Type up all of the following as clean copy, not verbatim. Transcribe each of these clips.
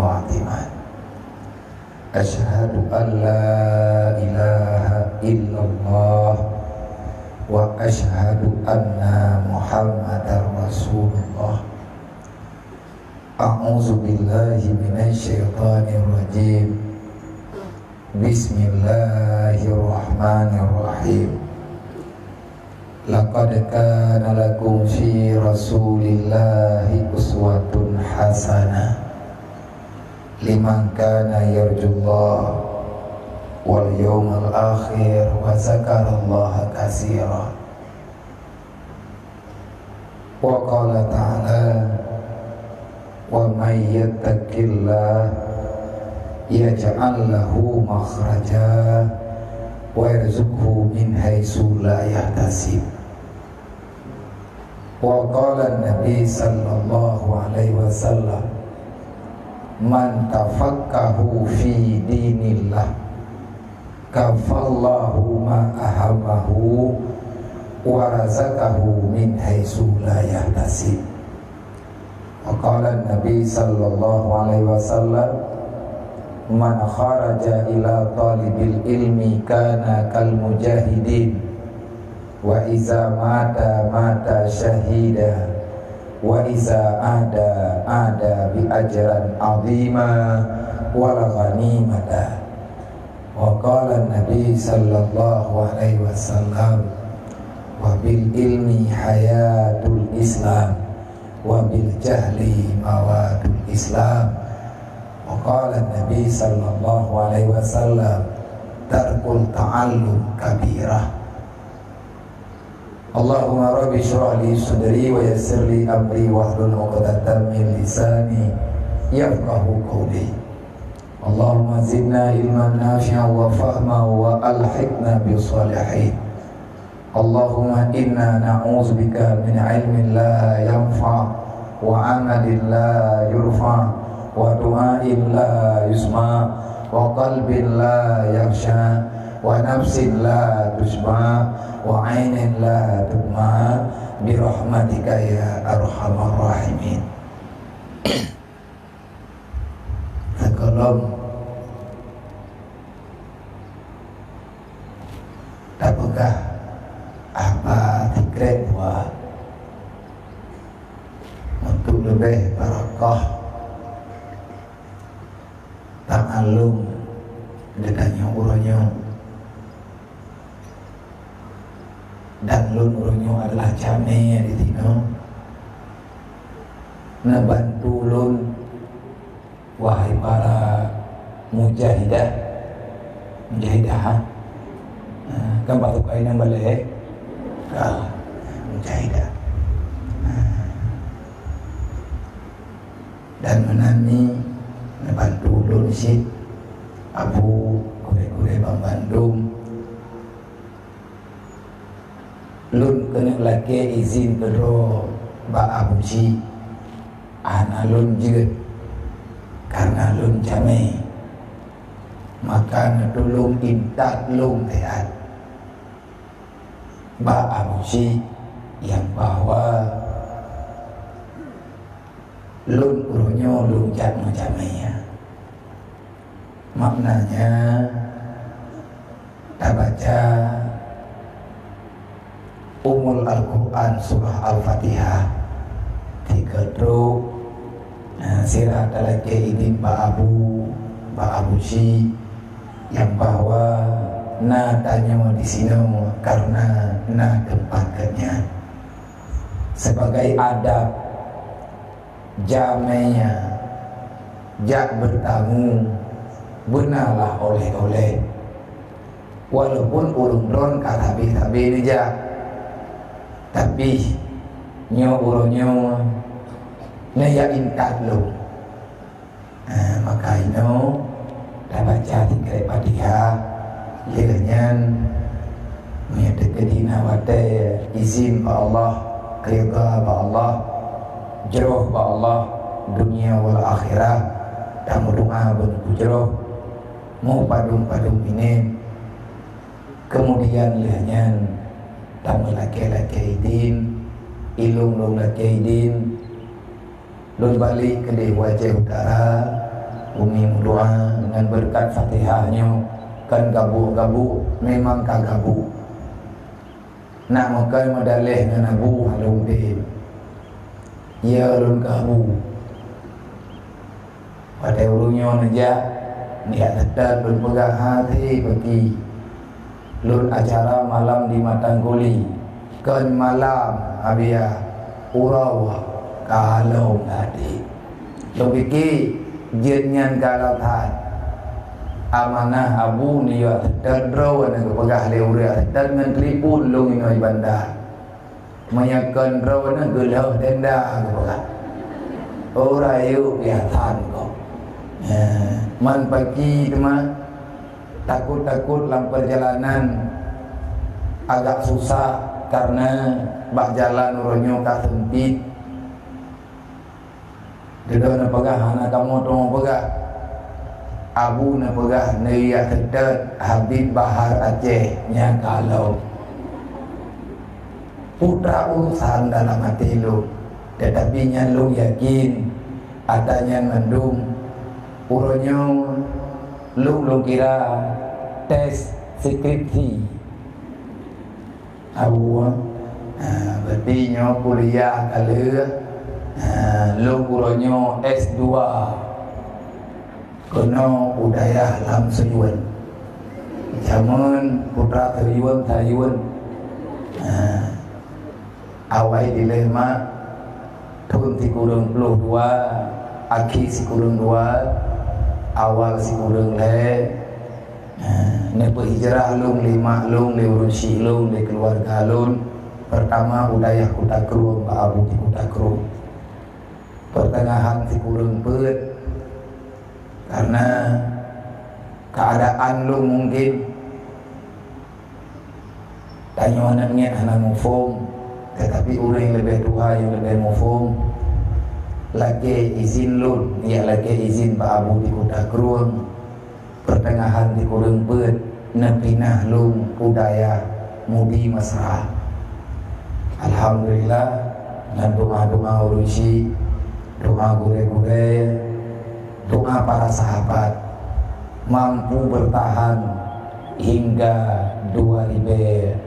khatiman. Asyhadu an la ilaha illallah wa asyhadu anna Muhammadar Rasulullah. A'udzu billahi minasy syaithanir rajim. Bismillahirrahmanirrahim. Laqad kana lakum fi Rasulillahi uswatun hasanah liman kana yarjullah wal yawmal akhir wa zakarallaha katsiran. Wa qala ta'ala wa may yattaqillah yaj'al lahu makhraja wa yarzuqhu min haitsu la yahtasib. Wa qala an-nabi sallallahu alaihi wasallam man tafakkahu fi dinillah kafallahu ma ahammahu wa razaqahu min haitsu la yahtasib. Wa qala an-nabi sallallahu alaihi wasallam man kharaja ila talibil ilmi kana kal mujahidin wa iza mata syahida wa iza ada bi ajran azima wal ghanimata. Wa qala an-nabi sallallahu alaihi wasallam wa bil ilmi hayatul islam wa bil jahli mawatul islam. Wa qala an-nabi sallallahu alaihi wasallam tarkul ta'allum kabirah. Allahumma rabbi shrah li sadri wa yassir li amri wahlul 'uqdatam min lisani yafqahu qawli. Allahumma zidna ilman nafi'an wa fahman wa alhiqna bis salihin. Allahumma inna na'udzubika min ilmin la yanfa' wa 'amalin la yurfa' wa du'ain la yusma' wa qalbin la yakhsha wa nafsin la tushba wa ainin la tudma bi rahmatika ya arhamar rahimin. Sekolom apakah apa fikret buat untuk lebih barakah ta'allum dekatnya urunyo dan lun urunyo adalah jami di tino ngebantu lun wahai para mujahidah kan batu kain yang balik mujahidah dan menani ngebantu lun si Abu kure-kure Bang Bandung. Lun kena laki izin kedua Mbak Abu Ji anak lun juga karena lun jami maka tolong intak lun teat Mbak Abu Ji yang bahwa lun urunyo lun jat jami maknanya kita baca Umul Al-Quran Surah Al-Fatihah 3 truk sirah dalake idin Pak Abu Ji yang bahwa tanya di sini karena tempatnya sebagai adab jamenya jak bertamu benarlah oleh-oleh walaupun urung dron katabi ni jak tapi nyo uronyo naya intat lo maka ino dah baca tingkir Fatihah liranyan menyedek kedina wate izin ba Allah rida ba Allah jeroh ba Allah dunia wal akhirah dan doa benku jeroh mau padung ini kemudian liranyan tamu laki-laki idin ilung laki idin lun balik ke Wajah Utara Umi doa dengan berkat Fatihahnya kan gabuk-gabuk memang kagabuk. Nak makan madalih dengan Abu halung bin. Ya lun kabu. Pada urungnya najak niat tetap lun pegang hati pergi. Lun acara malam di Matangguli. Kan malam abia urawa kalau tadi. Lun fikir jenyan kalau tan amanah abu ni ya terdraw na pegah leuria dan dengan telefon lung inoi bandar mayakan draw na gelah tenda pegah ora yu biatan ko man pagi teman takut-takut dalam perjalanan agak susah karena bak jalan uronyo ka sempit. Dia nak pegah anak kamu tu mau pegah Abu nak pegah Naya Kedat Habib Bahar Aceh nya kalau putra urusan dalam hati lu, tetapi nya lu yakin adanya mendung uronyo lu kira tes skripsi Abu berarti nyo kuliah kalau lu kuronyo S2 kono budaya lam seyuan zaman putra tayuan awai dilema tahun si kurang puluh dua akhir si kurang dua awal si kurang le nepe hijrah lung lima lung leurun si lung le keluarga lung pertama budaya kuta kru Pak Abu di kuta kru pertengahan si kurang pet karena keadaan lu mungkin tanya anaknya anak mufum tetapi orang yang lebih tua yang lebih mufum lagi izin lu ya lagi izin Pak Abu di kota Keruang pertengahan di kurang pet nepinah lu budaya mudi masrah. Alhamdulillah dengan doa-doa urusi doa gure-gure, doa para sahabat mampu bertahan hingga 2015.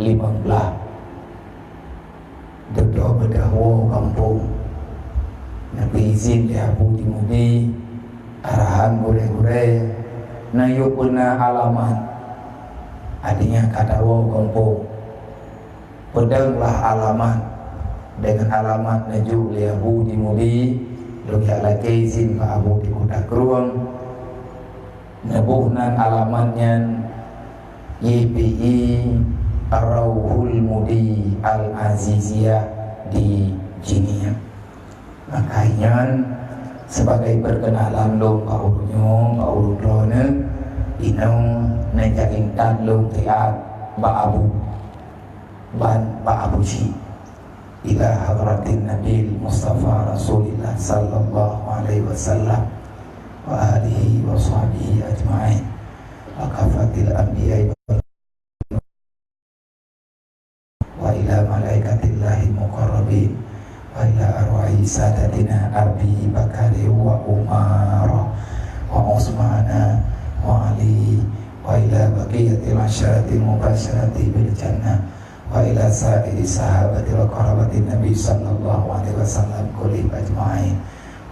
Doa berdakwah kampung Nabi izin ya Abu di Mudi arahan gure-gure nayo puna alamat artinya kadawo kampung pedanglah alamat dengan alamat naju li Abu di Mudi Lukia lagi izin Pak Abu di kota Keruang nebuhnan alamatnya YPI Ar-Rauhul Mudi Al-Aziziyah di Jinia. Makanya sebagai perkenalan lo Pak Urunyo Pak Urunrone inong najakintan lo tiap Pak Abu ban Pak Abu Syih ila hadratin Nabi Mustafa Rasulullah sallallahu alaihi wasallam wa alihi wa sahbihi ajma'in wa kafatil anbiya'i wa ila malaikatillahi muqarrabin wa ila arwahi sadatina Abi Bakari wa Umar wa Utsmana wa Ali wa ila baqiyatil asyaratil mubasyarati bil jannah wa ila sa'iri sahabati wa qarabatin Nabi sallallahu alaihi wasallam kulli ajma'in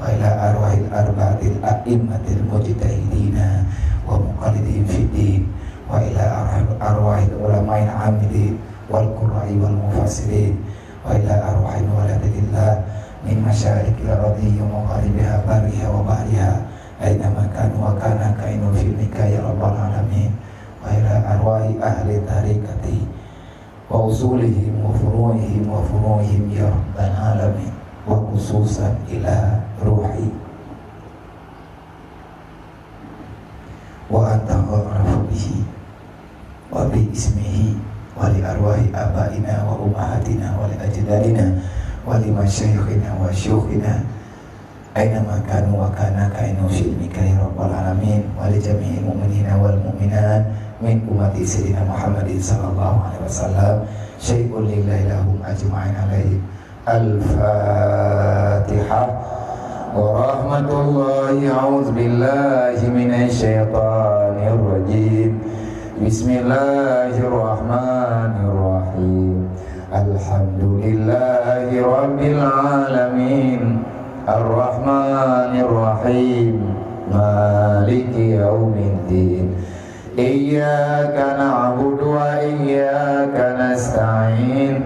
wa ila arwahil arba'atil a'immatil mujtahidina wa muqallidin fid din wa ila arwahil ulama'il 'amilin wal qurra'i wal mufassirin wa ila arwahil waladatillah min masyaikil ardi wa magharibiha bariha wa bahriha aina makanu wa kana kainu fil nikah ya rabbal alamin wa ila arwahi ahli tariqati wa usulihim wa furu'ihim ya rabbal alamin wa khususan ila ruhi wa anta gharafu bihi wa bi ismihi wa li arwahi abaina wa ummahatina wa li ajdadina wa li masyayikhina wa syukhina aina makanu wa kana kainu syilmika ya rabbal alamin wa li jami'il mu'minina wal mu'minat min ummati sayyidina Muhammadin sallallahu alaihi wasallam syai'un lillahi lahum ajma'in alaihi al-fatihah warahmatullahi a'udzu billahi minasyaitonir rajim. Bismillahirrahmanirrahim. Alhamdulillahi rabbil alamin. Ar-Rahmanir Rahim. Maliki yaumiddin. Iyyaka na'budu wa iyyaka nasta'in.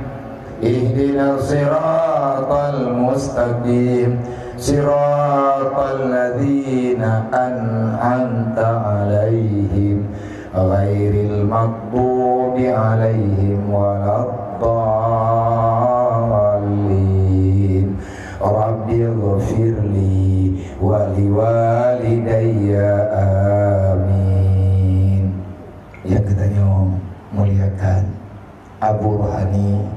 Ihdinas siratal mustaqim. Siratal ladzina an'amta 'alaihim ghairil maghdubi 'alaihim waladdallin. Rabbighfirli wa liwalidayya amin. Yang katanya muliakan Abu Rohani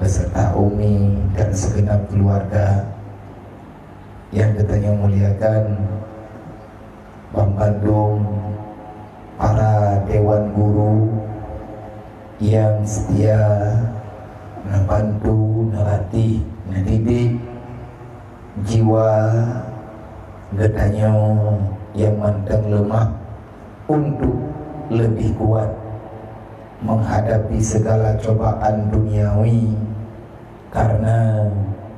beserta Umi dan segenap keluarga, yang katanya muliakan Bang Bandung, para dewan guru yang setia membantu, melatih, mendidik jiwa getanya yang manteng lemah untuk lebih kuat menghadapi segala cobaan duniawi, karena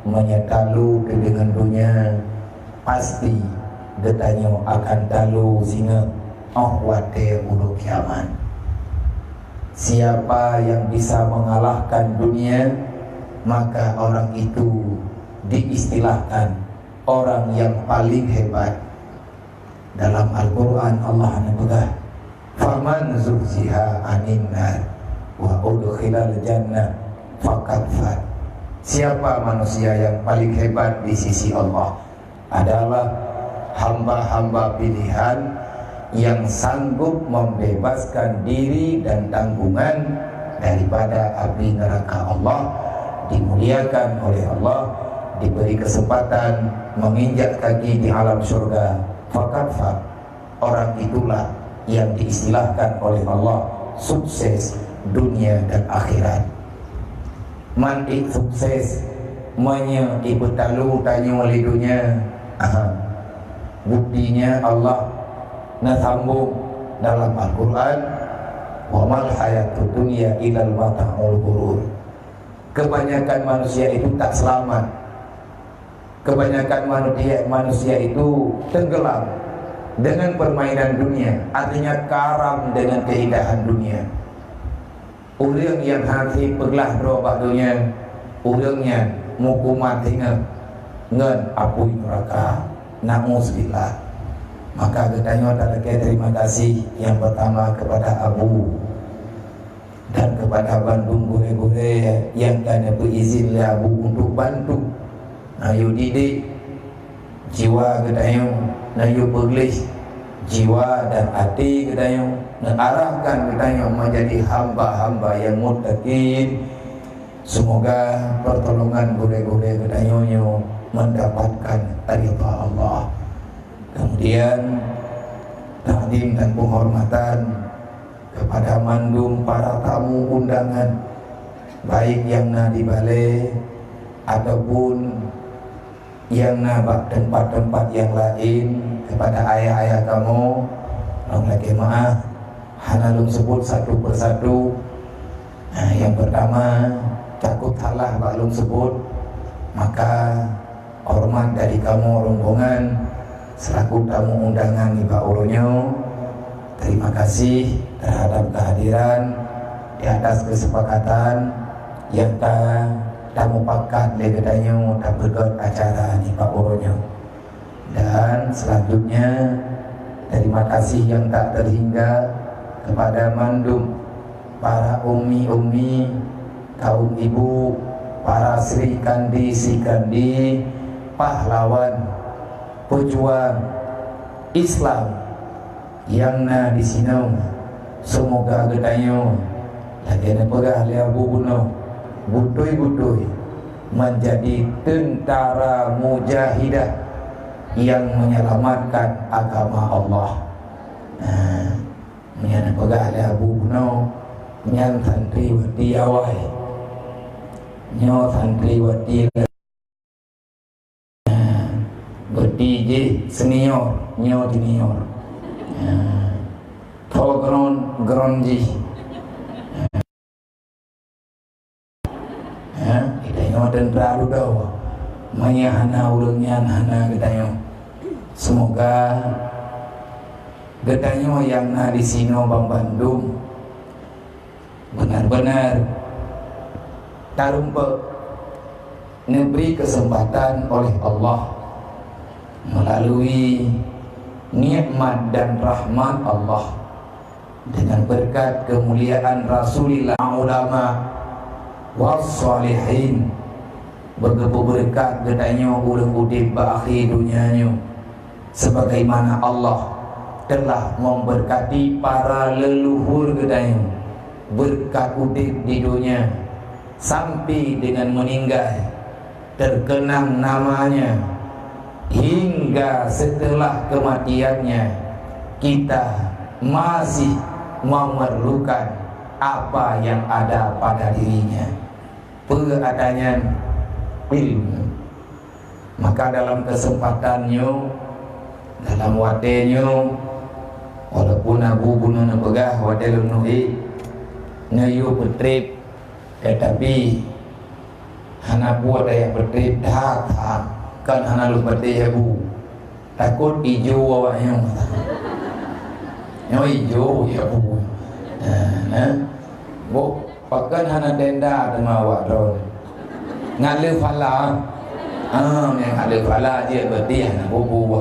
menyatalu dengan dunia pasti getanya akan talu singa wate ulu kiamat. Siapa yang bisa mengalahkan dunia, maka orang itu diistilahkan orang yang paling hebat. Dalam Al-Quran Allah menyebut, faman zuhziha anin nar wa udkhilal jannah faqad fat. Siapa manusia yang paling hebat di sisi Allah adalah hamba-hamba pilihan yang sanggup membebaskan diri dan tanggungan daripada api neraka Allah, dimuliakan oleh Allah, diberi kesempatan menginjak kaki di alam surga. Faqad, orang itulah yang diistilahkan oleh Allah sukses dunia dan akhirat. Man sukses menya ibtalu tanya oleh dunia. Buktinya Allah nasambung dalam Al-Quran, wa mal hayatud dunya ilal mata'ul ghurur. Kebanyakan manusia itu tak selamat. Kebanyakan manusia itu tenggelam dengan permainan dunia, artinya karam dengan keindahan dunia. Orang yang hati peglah berubah dunia, orangnya mukumat hingga ngen apui neraka. Na'udzubillah. Maka katanya terima kasih yang pertama kepada Abu dan kepada Bandung Gure-Gure yang kena berizin oleh Abu untuk bantu nayu didik jiwa katanya, nayu perlis jiwa dan hati katanya, mengarahkan katanya menjadi hamba-hamba yang muttaqin. Semoga pertolongan Gure-Gure katanya mendapatkan ridha Allah. Kemudian takdim dan penghormatan kepada mandum para tamu undangan, baik yang na di balai ataupun yang na tempat-tempat yang lain. Kepada ayah-ayah kamu, long lagi maaf, hanalum sebut satu persatu. Yang pertama takut halah baklum sebut, maka hormat dari kamu rombongan selaku tamu undangan di Pak Uronyo. Terima kasih terhadap kehadiran di atas kesepakatan yang tamu pakat legedanyo tak bergot acara di Pak Uronyo. Dan selanjutnya terima kasih yang tak terhingga kepada mandum, para umi-umi, kaum ibu, para Sri Kandi, Si Kandi, pahlawan, pejuang Islam yang na di sini. Semoga gedanyo lagi na pegah lia bubuno butui-butui menjadi tentara mujahidah yang menyelamatkan agama Allah. Yang na pegah lia bubuno nyan santriwati awai nyo santriwati ber-DJ senior nyo junior foreground groundji kita nyo dan berlalu dah maya hana ulungnya hana kita nyo semoga kita nyo yang na di sino Bang Bandung benar-benar tarumpe diberi kesempatan oleh Allah melalui nikmat dan rahmat Allah dengan berkat kemuliaan Rasulullah ulama wassalihin berberkat gedanya urang udip baakhir dunianya sebagaimana Allah telah memberkati para leluhur gedanya berkat udip di dunia sampai dengan meninggal terkenang namanya hingga setelah kematiannya kita masih memerlukan apa yang ada pada dirinya peradanya ilmu. Maka dalam kesempatannya dalam watennya walaupun abu bunuh pegah watel nuhi ngayu petrip tetapi hana buat daya petrip dah kan hana lu peti bu takut ijo awaknya nyo ijo ya bu bu pakan hana tenda sama awak drone ngalir fala yang ngalir fala dia berarti hana bu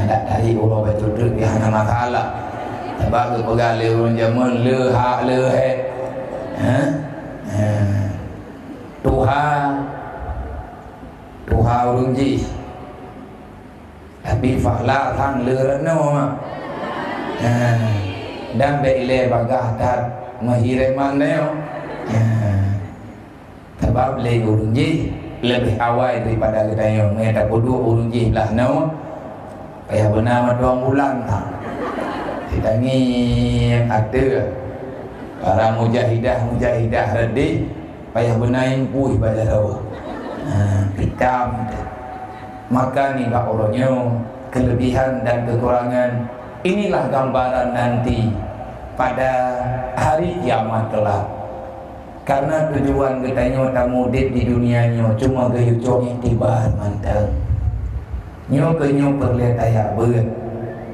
tak dari ulo betul dia hana masalah sebab pegali urang zaman le hak le Tuhan urunji tapi fahla thang lerano dan beile bagah tat mahireman neo sebab le urunji lebih awal daripada kita yang mengata kudu urunji belah no kaya benar 2 bulan tak kita ni ada para mujahidah ready payah benar yang puih pada rawa hitam. Maka ni kak orangnya kelebihan dan kekurangan inilah gambaran nanti pada hari kiamat kelak. Karena tujuan katanya tamu di dunianya cuma gayu cong tibar mantang nyo kenyo perle tayak ber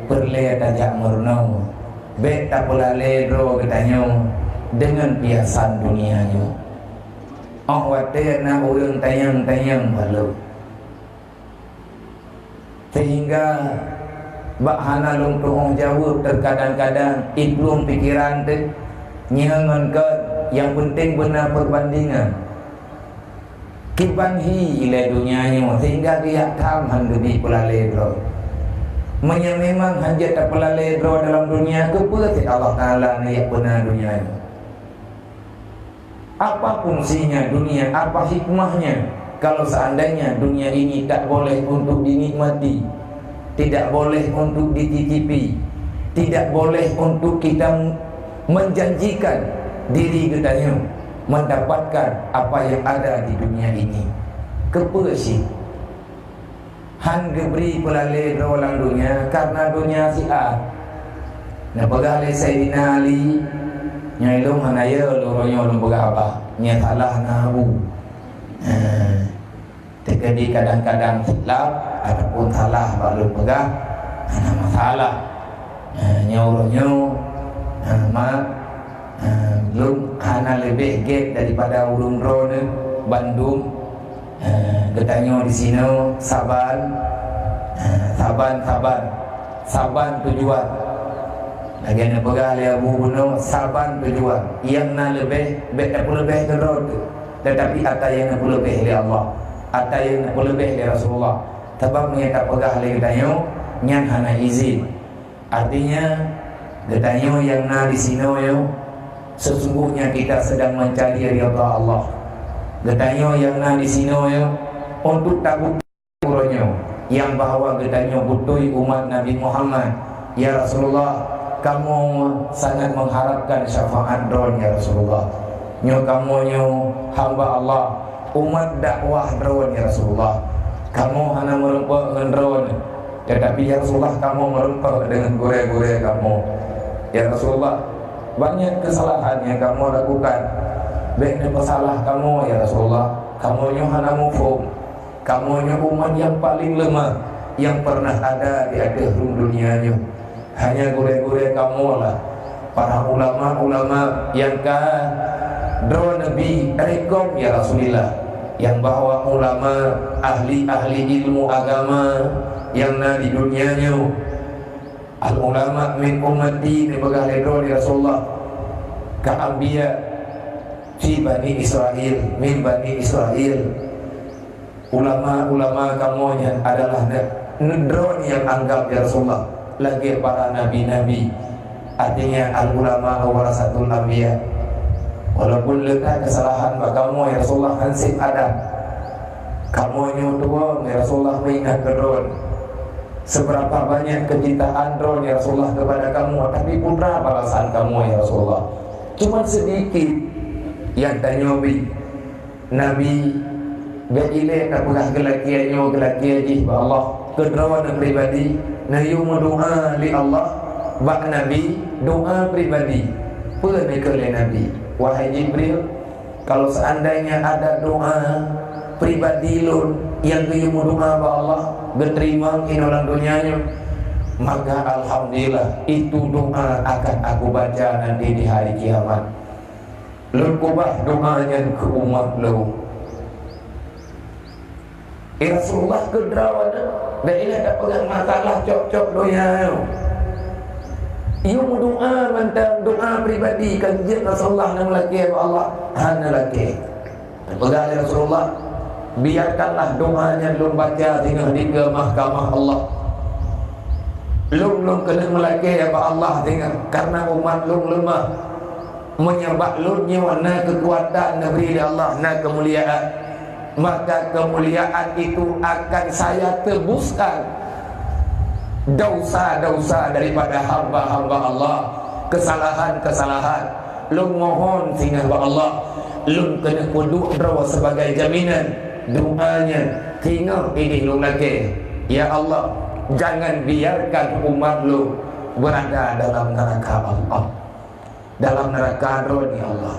perle tayak mernau bet tak pula ledro katanya dengan piasan dunianya. Oh wadah nak orang tayang-tayang balu sehingga bak hana long tuhong jawab terkadang-kadang iklum pikiran tu nyangan ke yang penting benar perbandingan kibanhi ila dunianya sehingga dia tam handubi pelale bro memang hanya tak pelale bro dalam dunia kepetit Allah Ta'ala ni yang benar dunianya. Apa fungsinya dunia, apa hikmahnya kalau seandainya dunia ini tak boleh untuk dinikmati, tidak boleh untuk dicicipi, tidak boleh untuk kita menjanjikan diri kita mendapatkan apa yang ada di dunia ini. Kepesi han gebri pelale rolang dunia karena dunia siat. Nah pegale Sayyidina Ali nyai long hanaya loronya long berapa nya salah nahu terjadi kadang-kadang silap ataupun salah baru pegang ada masalah nya belum hana lebih gap daripada urung drone Bandung katanya di sini Saban tujuan lagi nak pegang dia Abu Bunuh Saban tujuan yang nak lebih tak perlu lebih ke road tetapi ada yang nak perlu lebih oleh Allah ada yang nak perlu lebih oleh Rasulullah sebab dia tak pegang lagi katanya yang hana izin artinya katanya yang nak di sini sesungguhnya kita sedang mencari ridha Allah katanya yang nak di sini untuk tabuk urunnya yang bahawa katanya butuh umat Nabi Muhammad ya Rasulullah kamu sangat mengharapkan syafaat drone ya Rasulullah kamu hamba Allah umat dakwah drone ya Rasulullah Kamu hanya merempak dengan drone, tetapi ya Rasulullah kamu merempak dengan gureh-gureh kamu. Ya Rasulullah, banyak kesalahan yang kamu lakukan. Banyak masalah kamu ya Rasulullah. Kamu hanya mufum. Kamu umat yang paling lemah yang pernah ada di akhir dunianya. Hanya gureh-gureh kamu lah. Para ulama-ulama yang drone Nabi rekom ya Rasulullah, yang bahawa ulama ahli-ahli ilmu agama yang di dunianya. Al-ulama min ummati dibegah ledro di Rasulullah ka-anbiya fi Bani Israel, min Bani Israel. Ulama-ulama kamu yang adalah drone yang anggap ya Rasulullah lagi para nabi-nabi. Artinya al-ulama warasatul anbiya. Walaupun letak kesalahan kamu ya Rasulullah hansip ada. Kamu nyutuang ya Rasulullah mengingat ke drone. Seberapa banyak kecintaan drone ya Rasulullah kepada kamu, tapi putra balasan kamu ya Rasulullah cuma sedikit. Yang tanyobi Nabi Gajile kapugah gelakiannya gelakiaji Allah ke drone pribadi nayu doa li Allah bak Nabi doa pribadi pun ke Nabi. Wahai Jibril, kalau seandainya ada doa pribadi lun yang kayumu doa ba Allah berterima inolang dunianya, maka alhamdulillah itu doa akan aku baca nanti di hari kiamat. Lun kubah doanya ke umat lu. Rasulullah ke drawad dan ini ada pegang masalah cok-cok doa. Ia doa mantap doa pribadi kanjeng Rasulullah nang laki Allah hana laki. Pegang Rasulullah, biarkanlah doanya lum baca hingga di ke mahkamah Allah. Lum kena melaki Allah dengan karena umat lum lemah menyembah lum nyawana kekuatan negeri Allah na kemuliaan. Maka kemuliaan itu akan saya tebuskan dosa-dosa daripada hamba-hamba Allah, kesalahan-kesalahan. Lu mohon sehingga Allah, lu kena kudu doa sebagai jaminan doanya hingga ini lu lagi. Ya Allah, jangan biarkan umat lu berada dalam neraka Allah, dalam neraka drone ya Allah.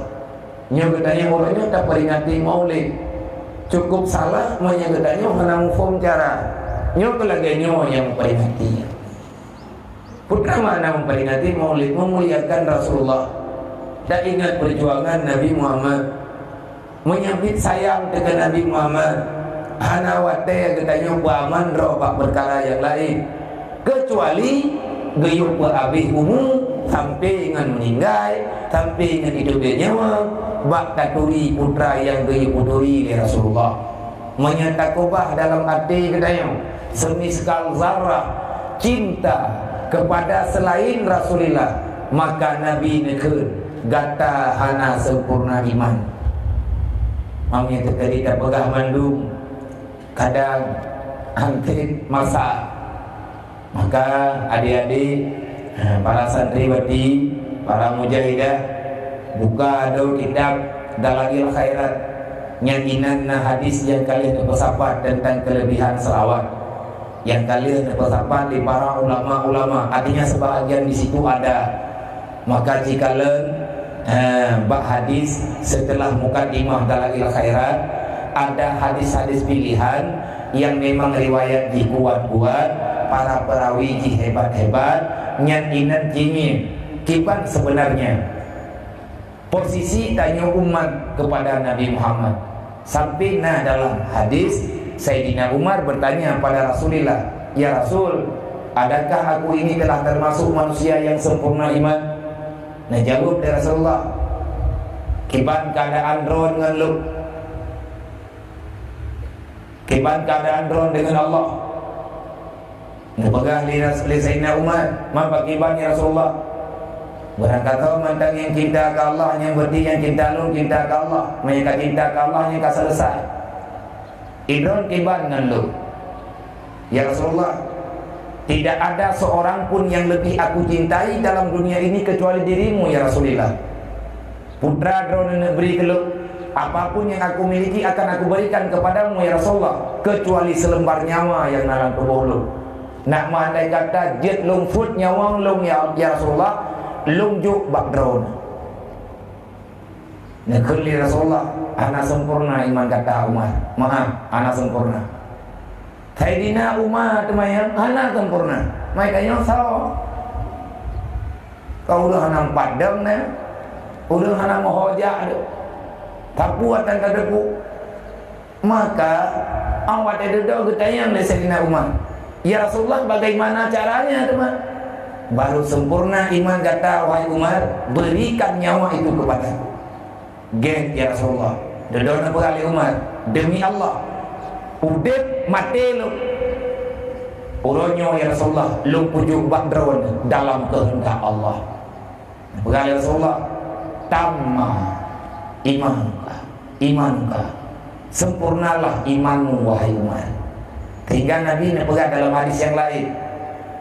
Nyebetanya orangnya tak peringati maulid, cukup salah menyebetanya menang form cara. Nyo lagi nyo yang memperingati. Putra mana memperingati maulid, memuliakan Rasulullah. Dan ingat perjuangan Nabi Muhammad, menyambut sayang dengan Nabi Muhammad. Hana wate katanya paman robak perkara yang lain, kecuali gayung abih umum sampai dengan meninggal, sampai dengan hidupnya nyawa. Bak taturi putra yang gayung uturi di Rasulullah. Menyatakubah dalam hati katanya semiskal zarah cinta kepada selain Rasulullah, maka Nabi nekun gata hana sempurna iman. Mamnya terkali tak pegah mandung, kadang hampir masa. Maka adik-adik, para santriwati, para mujahidah, buka ada kitab Dalail Khairat, nyanyinan hadis yang kalian bersahabat tentang kelebihan selawat yang kalian bersahabat di para ulama-ulama. Artinya sebahagian di situ ada. Maka jika kalian bak hadis setelah mukadimah Dalail Khairat, ada hadis-hadis pilihan yang memang riwayat dikuat-kuat, para perawi hebat-hebat, nyanyinan kini kipan sebenarnya posisi tanya umat kepada Nabi Muhammad. Sampai dalam hadis Sayyidina Umar bertanya pada Rasulullah, ya Rasul, adakah aku ini telah termasuk manusia yang sempurna iman? Nah jawab dari Rasulullah, kiban keadaan drone dengan lu, kiban keadaan drone dengan Allah. Nepegah li Sayyidina Umar, maka kiban ya Rasulullah. Berkata mantang yang cinta ke Allah, yang berarti yang cinta lu cinta ke Allah, mereka cinta ke Allah yang selesai. Idron kiban dengan lu, ya Rasulullah, tidak ada seorang pun yang lebih aku cintai dalam dunia ini kecuali dirimu ya Rasulullah. Putra drone negeri ke lu, apapun yang aku miliki akan aku berikan kepadamu ya Rasulullah, kecuali selembar nyawa yang dalam tubuh lu. Nak mandai kata jet lung fut nyawang lung ya Rasulullah, lung juk bakdron. Nekeli Rasulullah, anak sempurna iman kata Umar. Maaf, anak sempurna. Sayyidina Umar temayang anak sempurna. Mai kanyo sao. Kau udah hanam padang na. Udah hanam hoja ada. Tapuatan kadaku. Maka awak ada doa ketayang dari Sayyidina Umar. Ya Rasulullah, bagaimana caranya teman? Baru sempurna iman kata wahai Umar, berikan nyawa itu kepadaku. Geng ya Rasulullah. Dedona berkali Umar, demi Allah, udep mati lu. Uronyo ya Rasulullah, lu pujuk bakdron dalam kehendak Allah. Berkali Rasulullah, tamma imanka, sempurnalah imanmu wahai Umar. Sehingga Nabi pegang dalam hadis yang lain,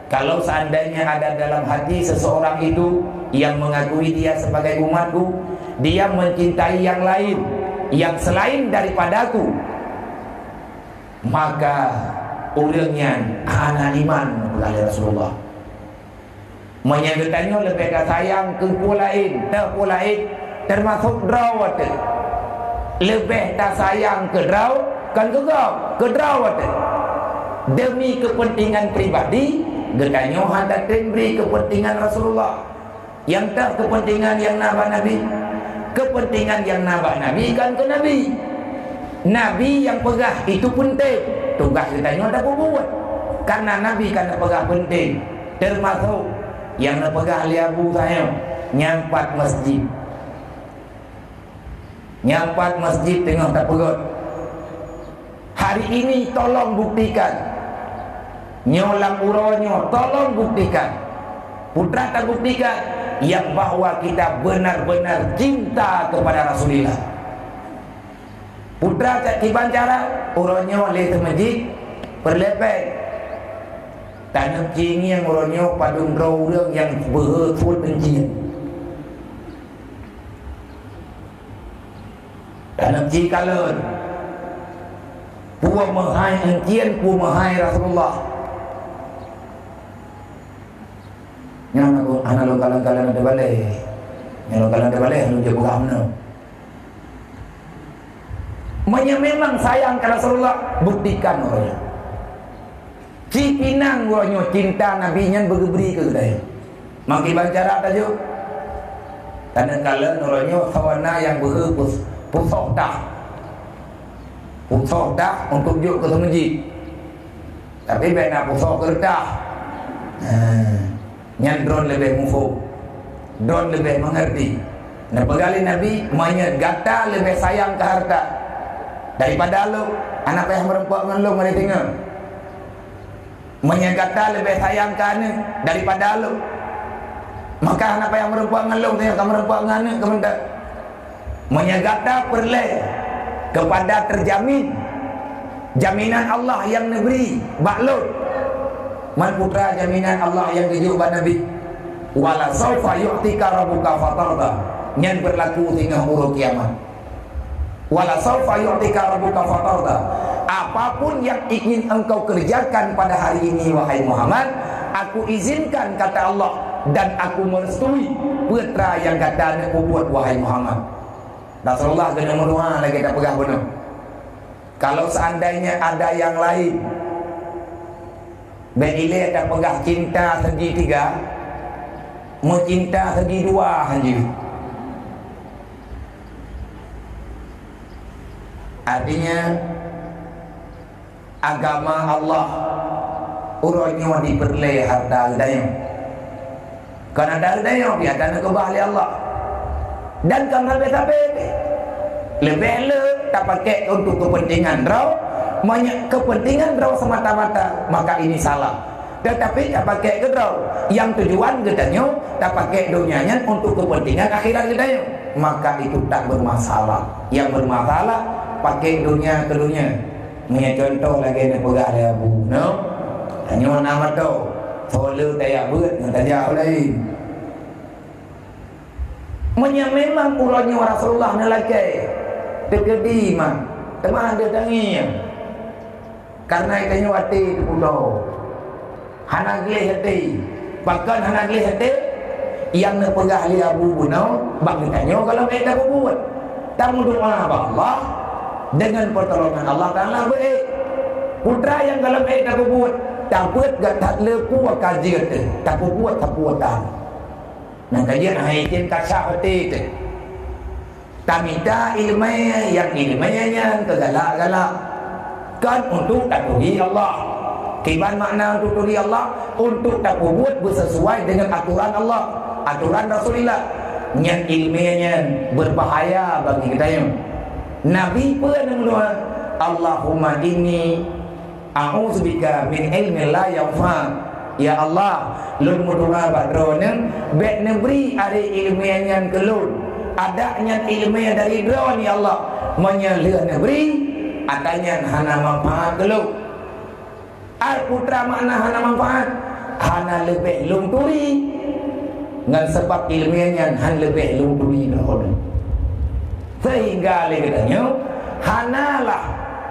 kalau seandainya ada dalam hati seseorang itu yang mengakui dia sebagai umatku, dia mencintai yang lain yang selain daripadaku, maka ulangnya anak iman kepada Rasulullah. Menyanggutnya lebih sayang ke pulain, termasuk drawat. Lebih tak sayang ke draw kan ke drawat. Demi kepentingan pribadi, getanyo hendak beri kepentingan Rasulullah. Yang tak kepentingan yang nabak Nabi. Kepentingan yang nabak Nabi kan ke Nabi. Nabi yang pegah itu penting. Tugas getanyo ada buat. Karena Nabi kan pegah penting. Termasuk yang pegah liabu saya nyampat masjid. Nyampat masjid tengah tak pegot. Hari ini tolong buktikan. Nyolang uronyo tolong buktikan. Putra tak buktikan yang bahwa kita benar-benar cinta kepada Rasulullah. Putra tak kibancara uronyo le masjid perlepek. Tanam cing yang uronyo padung draw yang berfut benci. Tanam cing kalon. Puang mahai encian pu mahai Rasulullah. Yang anak lo kalang-kalang ada balik. Yang lo kalang ada balik lu je buka mana. Memang sayang ke Rasulullah, buktikan orangnya. Cipinang orangnya cinta Nabi nya bergeberi ke kedai. Maki bancara tajuk. Tanda kala orangnya sawana yang berhepus pusok dah. Pusok dah untuk juk ke masjid. Tapi bena pusok kertas. Yang drone lebih mufuk, drone lebih mengerti. Nah, pegali Nabi menyet gata lebih sayang ke harta daripada lu. Anak yang merempuak dengan lu mari tengok. Menyet gata lebih sayang ke anak daripada lu. Maka anak yang merempuak dengan lu tengok kamu merempuak dengan anak kemendak. Menyet gata perle kepada terjamin jaminan Allah yang negeri baklut. Man putra jaminan Allah yang dijubah Nabi. Wala sawfa yu'tika rabbuka fatarda. Yang berlaku hingga huruf kiamat. Wala sawfa yu'tika rabbuka fatarda. Apapun yang ingin engkau kerjakan pada hari ini wahai Muhammad, aku izinkan kata Allah, dan aku merestui putra yang kata aku buat wahai Muhammad. Rasulullah kena menuha lagi tak pegah benar. Kalau seandainya ada yang lain Bila dah pegah cinta segi 3, mencinta segi 2 haji. Artinya agama Allah urutnya diperleh harta daya. Karena harta daya biarkan kebahli Allah. Dan kalau lebih tak pakai untuk kepentingan raw, kepentingan raw semata-mata, maka ini salah. Tetapi tak pakai ke raw, yang tujuan katanya tak pakai dunianya untuk kepentingan akhirat katanya, maka itu tak bermasalah. Yang bermasalah pakai dunia ke dunia. Punya contoh lagi ni pegang dia abu, no? Hanya nama tu, follow tayak buat, tak jauh lain. Memang urutnya Rasulullah ni lagi Terkedi mah. Teman ada tangi. Karena itanya hati tu pulau. Hana gelih hati. Bahkan hana gelih hati yang nak pegah li Abu Bunau bang ditanya kalau mereka buat. Tamu doa Allah dengan pertolongan Allah Taala baik. Putra yang kalau mereka buat takut gak tak lepu kaji kata. Tak buat tak buatan. Nah kajian haitin kasah hati tu. Tamita ilmu yang ilmunya kegalak-galak kan untuk takui Allah. Kiban makna untuk takui Allah untuk tak buat bersesuai dengan aturan Allah, aturan Rasulullah. Yang ilmunya berbahaya bagi kita yang Nabi pun mendoa Allahumma inni a'udzubika min ilmin la yanfa. Ya Allah, lun berdoa badronen bet negeri ada ilmunya kelun. Adanya ilmu dari drone ya Allah menyelih negeri adanya hana manfaat dulu. Al putra makna hana manfaat hana lebih lungturi dengan sebab ilmunya hana lebih lungturi dahulu. Sehingga katanya hanalah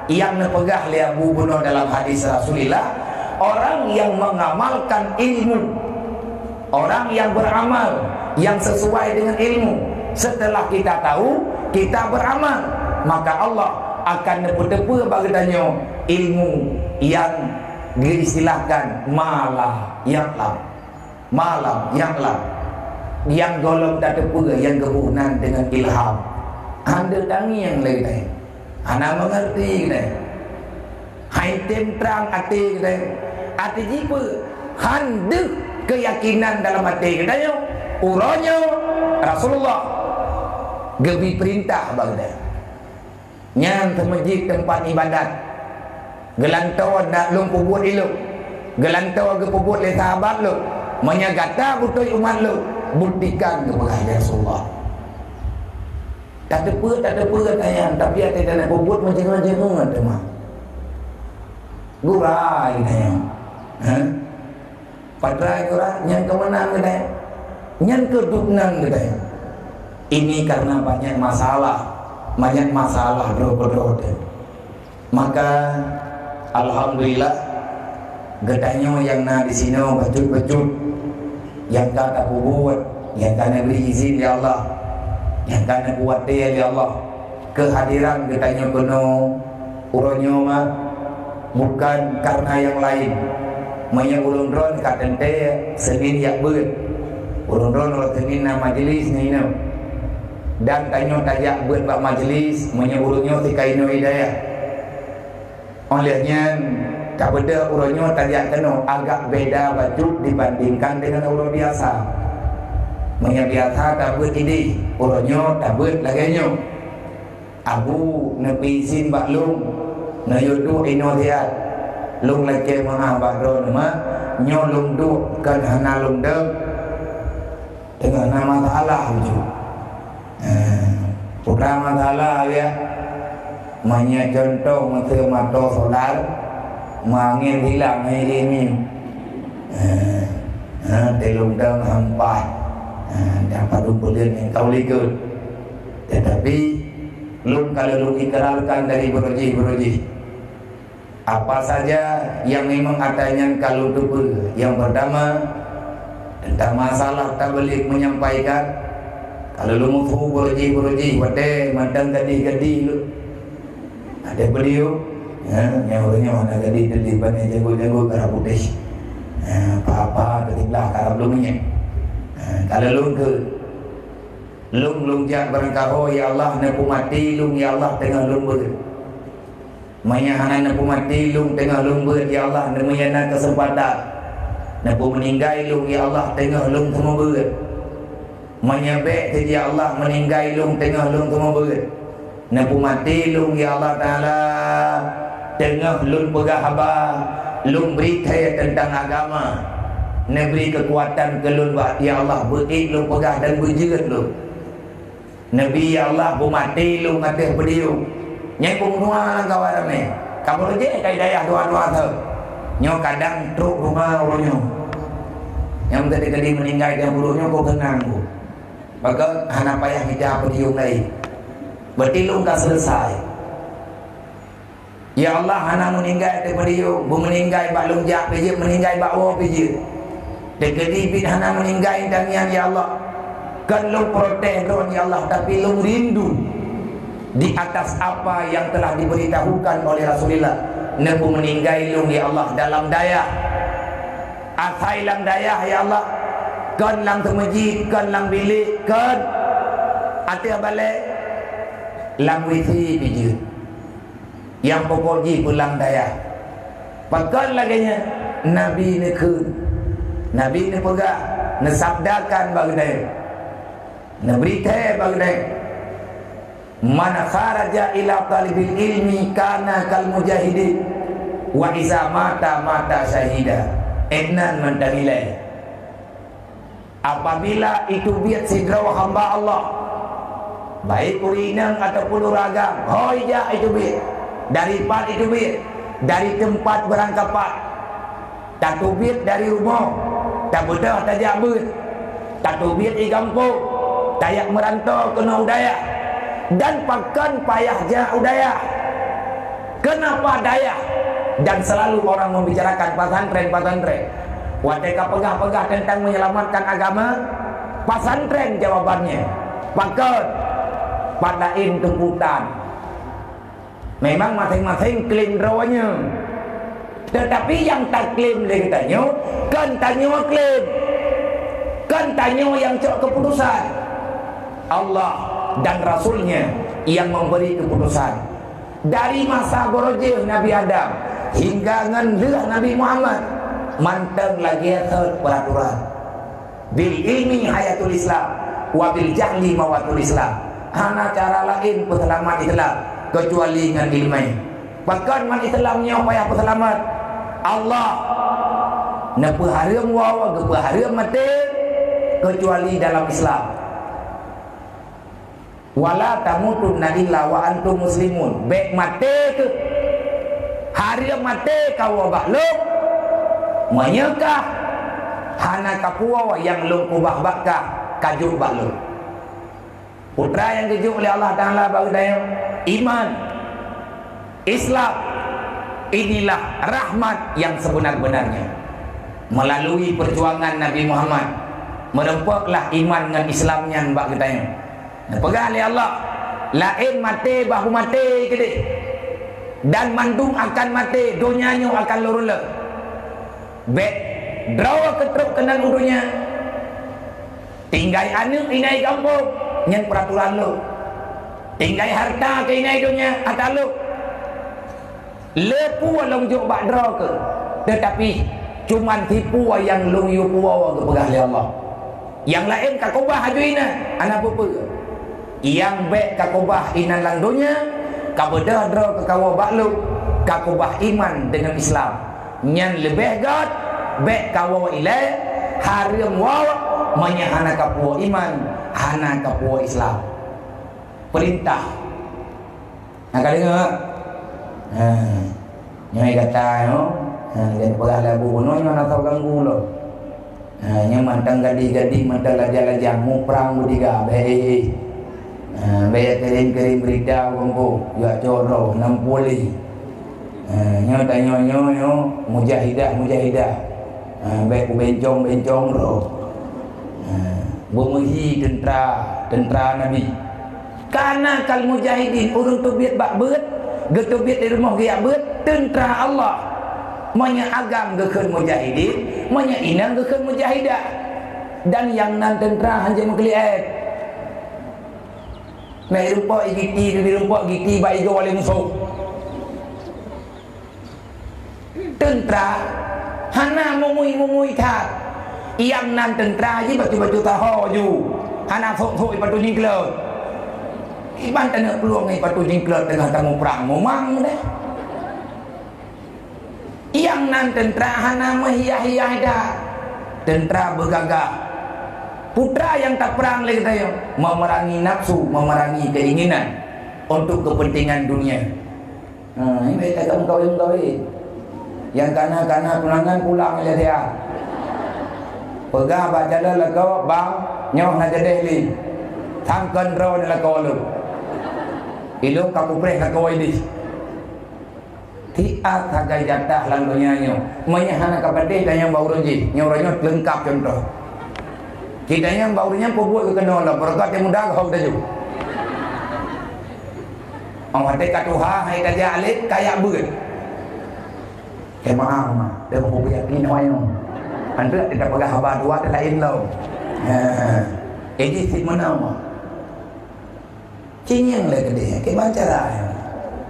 yang nepegah li Abu Bunau dalam hadis Rasulullah orang yang mengamalkan ilmu, orang yang beramal yang sesuai dengan ilmu. Setelah kita tahu, kita beramal, maka Allah akan nepu-nepu bagi tanya ilmu yang diistilahkan malam ya'lam, yang golong tak tepu, yang kebunan dengan ilham. Anda tangi yang lain, anda mengerti kita. Hai tem terang hati kita. Hati jiwa, handuk keyakinan dalam hati kita. Uranya Rasulullah gebi perintah bagda nyang ke masjid tempat ibadat gelantau nak lung pubut ilu gelantau ke pubut le sahabat lu menyagata butuh umat lu buktikan kepada Rasulullah. Tak ada apa katanya, tapi ada dalam pubut macam-macam tu ada mah gurai katanya padrai gurai nyang kemenang katanya nyang keduknan katanya. Ini karena banyak masalah bro. Maka alhamdulillah gedanya yang na di sini bejut yang tak buat, yang tak beri izin ya Allah, yang tak buat dia ya Allah. Kehadiran gedanya kuno uronyo mah bukan karena yang lain. Manya ulun ron katente senin yak beut. Ulun ron ro senin na majlis ni no. Dan tanya tajak buat bak majlis menyebutnya tika ino hidayah. Olehnya tak beda urutnya tajak kena agak beda baju dibandingkan dengan urut biasa. Biasa tak buat ini urutnya tak buat laganya. Abu nepi izin bak lung nayodu ino lihat lung lagi maha bakro nama nyolung duk kan hana lung dek dengan nama Allah wujud. Pertama salah ya banyak contoh mata solar mangin hilang hari ini telung dang hampat dapat lumpulian yang tahu likut. Tetapi lum kalau lum ikrarkan dari beruji apa saja yang memang adanya kalau tubuh yang pertama tentang masalah tabligh menyampaikan. Kalau lu mufu beruji wate mandang gadi lu ada beliau yang orangnya mana gadi delipan jago karab putih apa ketiklah karab lumnya. Kalau lung jak berengkau ya Allah nepu mati lung ya Allah tengah lung ber mayahanan nepu mati lung tengah lung ber ya Allah nemuyana kesempatan nepu meninggal lung ya Allah tengah lung semua ber menyebek jadi Allah meninggal lung tengah lung semua berat nepu mati lung ya Allah Ta'ala tengah lung pegah haba lung berita tentang agama neberi kekuatan ke lung ya Allah berik lung pegah dan berjerat lung Nabi ya Allah mati lung atas beliau nyai pembunuhan kawan ramai kamu aja kaya daya dua-dua tu nyok kadang truk rumah orangnya yang tadi meninggal dia bulunya kau kenang ku. Maka hana payah kita apa diung lain. bertilung dah selesai. Ya Allah, hana meninggal daripada you, meninggal bak lonjak peje, meninggal bak wo peje. Dekedi hana meninggal tangian ya Allah. Kan lu protes don ya Allah, tapi lu rindu di atas apa yang telah diberitahukan oleh Rasulullah. Nabi meninggal lu ya Allah dalam daya. Asai lang daya ya Allah. Kan lang ke masjid, kan lang bilik, kan atia balik lang wisi peje. Yang pokok ji pulang daya. Pakan laginya Nabi ni ke, Nabi ni pegah, ni sabdakan bagai ni berita bagai man kharaja ila talibil ilmi kana kal mujahidin wa iza mata mata syahida. Ednan mentanilai apabila itu biat sidraw hamba Allah, baik urinang ataupun ragam, hoja itu biat dari part itu biat, dari tempat berangkapan, tak biat dari rumah, tak bedah tak jabut, tak biat di kampung, tayak merantau kena udaya, dan pakan payah ja udaya. Kenapa daya? Dan selalu orang membicarakan pesantren. Wateka pegah-pegah tentang menyelamatkan agama, pesantren jawabannya. Pakan padain kemputan. Memang masing-masing klaim rawanya, tetapi yang tak klaim lagi tanya, kan tanya klaim, kan tanya yang cok keputusan. Allah dan Rasulnya yang memberi keputusan. Dari masa borojeh Nabi Adam hingga ngendah Nabi Muhammad, manteng lagi peraturan. Bil ilmi hayatul Islam, wa bil jahli mawatul Islam. Hana cara lain peselamat Islam kecuali dengan ilmu. Bahkan man Islamnya payah peselamat Allah napa haram wawa ke haram mati kecuali dalam Islam. Wala tamutunna illa wa antum muslimun. Baik mati ke haram mati kau bakluk menyekah hana kapua yang lung kubah bakah kajuk bakluk. Putra yang dijuk oleh Allah Ta'ala bagi daya iman Islam, inilah rahmat yang sebenar-benarnya. Melalui perjuangan Nabi Muhammad merempaklah iman dengan Islamnya bagi daya. Pegang oleh Allah, lain mati bahu mati kedek, dan mandung akan mati, dunianya akan lurula. Bek draw ketruk kenan udunya, tinggal anak inai kampung nyen peraturan lu, tinggal harta ke inai dunia atas lu, lepu long juk bak draw ke, tetapi cuman tipu yang lu yu puwa ke pegang oleh Allah. Yang lain kakubah hajuina anak apa? Yang bek kakubah inan lang dunia, kabedah draw ke kawa baklu, kakubah iman dengan Islam. Nyan lebih god bek kawa ilai haram wawa menyahana kapua iman, hana kapua Islam. Perintah. Nak dengar? Nyai kata yo, dan perah lagu kuno nak tahu ganggu lo. Nyai mantang gadi-gadi mantang lajang-lajang mu perang mudiga bae. Bae kering-kering berita gonggo, ya coro 60. Nyo tanya nyo mujahidah baik bencong roh bemuhi tentera Nabi karena kal mujahidin urung tubiat bak beut getubiat di rumah dia beut tentera Allah manya agam gekeun mujahidin manya inang gekeun mujahidah dan yang nan tentera hanya mengkeliat mai rupa igiti di rupa giti bai jo oleh musuh tentera hana mumui thak yang nan tentera ji batu-batu taho ju hana thoi patu jingklot iban tanah peluang ni patu jingklot tengah tamu perang memang deh yang nan tentera hana mahiyah-hiyah dah tentera bergagah putra yang tak perang lagi tayo memerangi nafsu memerangi keinginan untuk kepentingan dunia. Ini baik tak kawin yang kana-kana pulangan pulang aja dia. Pegah baca dah lagu bang nyoh nak jadi li. Tangkan raw nak lagu lu. Ilo kamu preh nak kawai di. Tiap hagai jatah lalunya nyo. Menyahana kapade kanya bau ronji. Nyoranya lengkap contoh. Kita yang baunya pembuat ke kena lah. Berkat yang mudah kau dah juga. Orang hati katuha hai kaja alik kayak beut. Maaf mah. Dia mau yakin orang. Anda tidak pegang habar dua ada lain lau. Ini si mana mah? Cinyang lah ke dia. Ke macam lah.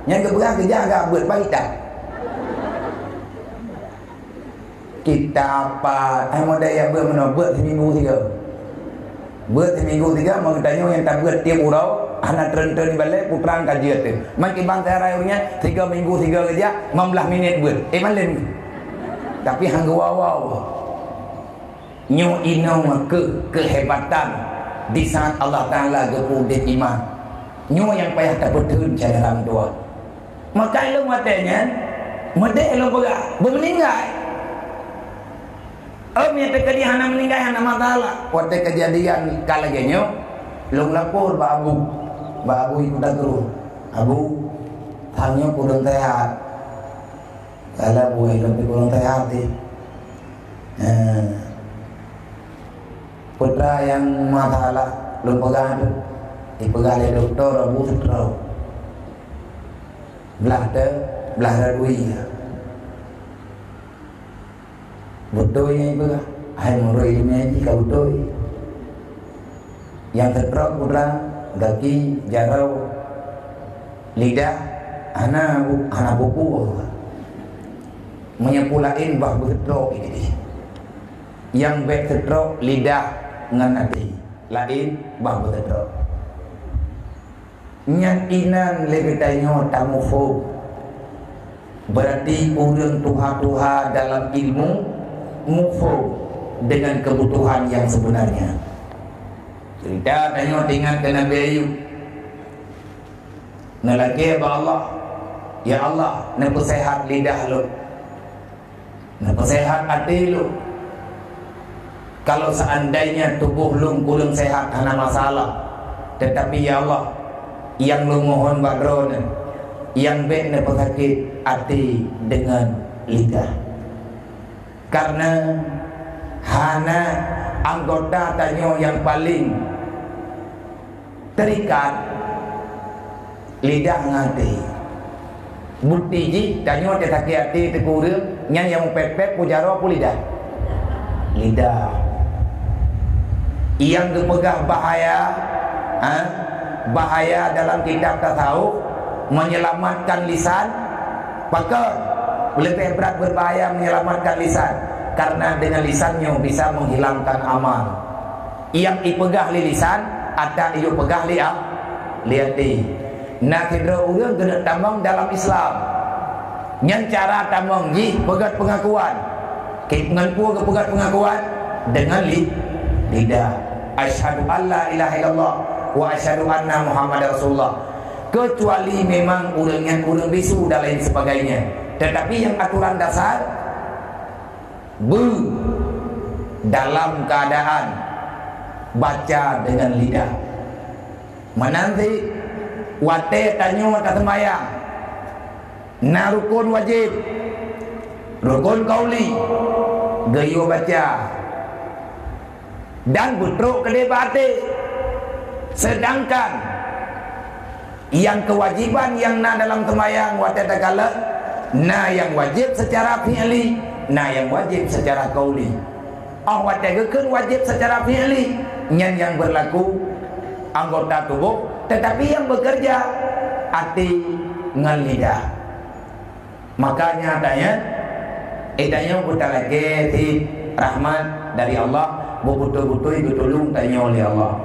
Yang kebegang kerja agak buat baik tak? Kita apa? Mau daya buat mana? Buat seminggu 3. Buat seminggu 3 mau tanya yang tak buat tiap urau. Anak turun-turun balik putrang kajian tu. Makin bangsa rayunya 3 minggu 3 kerja 15 minit buat. Malam. Tapi hang wow. Nyo ino kehebatan di saat Allah Taala gepudit iman. Nyo yang payah tak betul cara dalam doa. Maka lu matanya medek lu bermeninggal. Yang terjadi hana meninggal hana masalah. Waktu kejadian kala genyo lu lapor ba abu ikut turun. Abu tanya kurang sehat. Kala buai lebih kurang sehat di. Putra yang masalah lu pegang dipegang oleh doktor Abu Sutrau. Belah dui. Betul yang itu lah. Hai murah ini aja kau betul. Yang tertrok putra kaki jarau lidah anak buku menyepulain bah betrok ini. Yang baik tertrok lidah ngan hati lain bah betrok. Nyan inan lebetanya tamufob. Berarti orang tuha-tuha dalam ilmu mufob dengan kebutuhan yang sebenarnya. Cerita tanya dengan Nabi Ayub. Nalaki ba Allah, ya Allah, napa sehat lidah lu, napa sehat hati lu. Kalau seandainya tubuh lu kurang sehat karena masalah, tetapi ya Allah, yang lu mohon badron, yang benar pesakit hati dengan lidah. Karena hana anggota tanyo yang paling terikat lidah ngati. Bukti ji tanyo te sakit hati tekure nyan yang pepek pujaro apa lidah? Lidah. Yang dipegang bahaya dalam kitab tasawuf menyelamatkan lisan, maka lebih berat berbahaya menyelamatkan lisan karena dengan lisannya bisa menghilangkan amal. Yang dipegah li lisan atau ia pegah li hati. Nak kira orang kena tambang dalam Islam. Yang cara tambang ji pegat pengakuan. Mengaku ke pegat pengakuan dengan lidah. Asyhadu alla ilaha illallah wa asyhadu anna Muhammad Rasulullah. Kecuali memang urang bisu dan lain sebagainya. Tetapi yang aturan dasar dalam keadaan baca dengan lidah. Menanti wate tanyo tak sembahyang. Na rukun wajib. Rukun qauli. Gayo baca. Dan butruk kedai batik. Sedangkan yang kewajiban yang na dalam sembahyang wate takala na yang wajib secara fi'li, na yang wajib secara qauli. Wate gekeun wajib secara fi'li, yang berlaku anggota tubuh, tetapi yang bekerja hati ngan lidah. Makanya tanya putar lagi di rahmat dari Allah, betul-betul itu tolong tanya oleh Allah.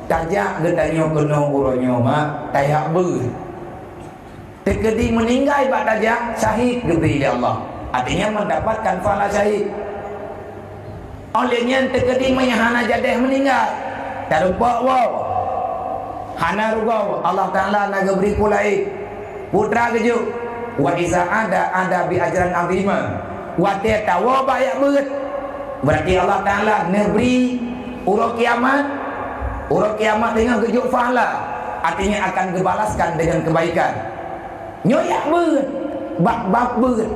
Tajak getanya kena uronyo mak tayak ber. Tekedi meninggal bak tajak syahid gede oleh Allah. Artinya mendapatkan pahala syahid. Olehnya tekedi menyahana jadah meninggal. Tak lupa wow. Hana rugau Allah Taala nak beri pulai putra keju. Wa iza ada bi ajran azima. Wa tawa bayak beut. Berarti Allah Taala negeri urang kiamat dengan keju pahala. artinya akan dibalaskan dengan kebaikan. Nyoyak ber, bab ber.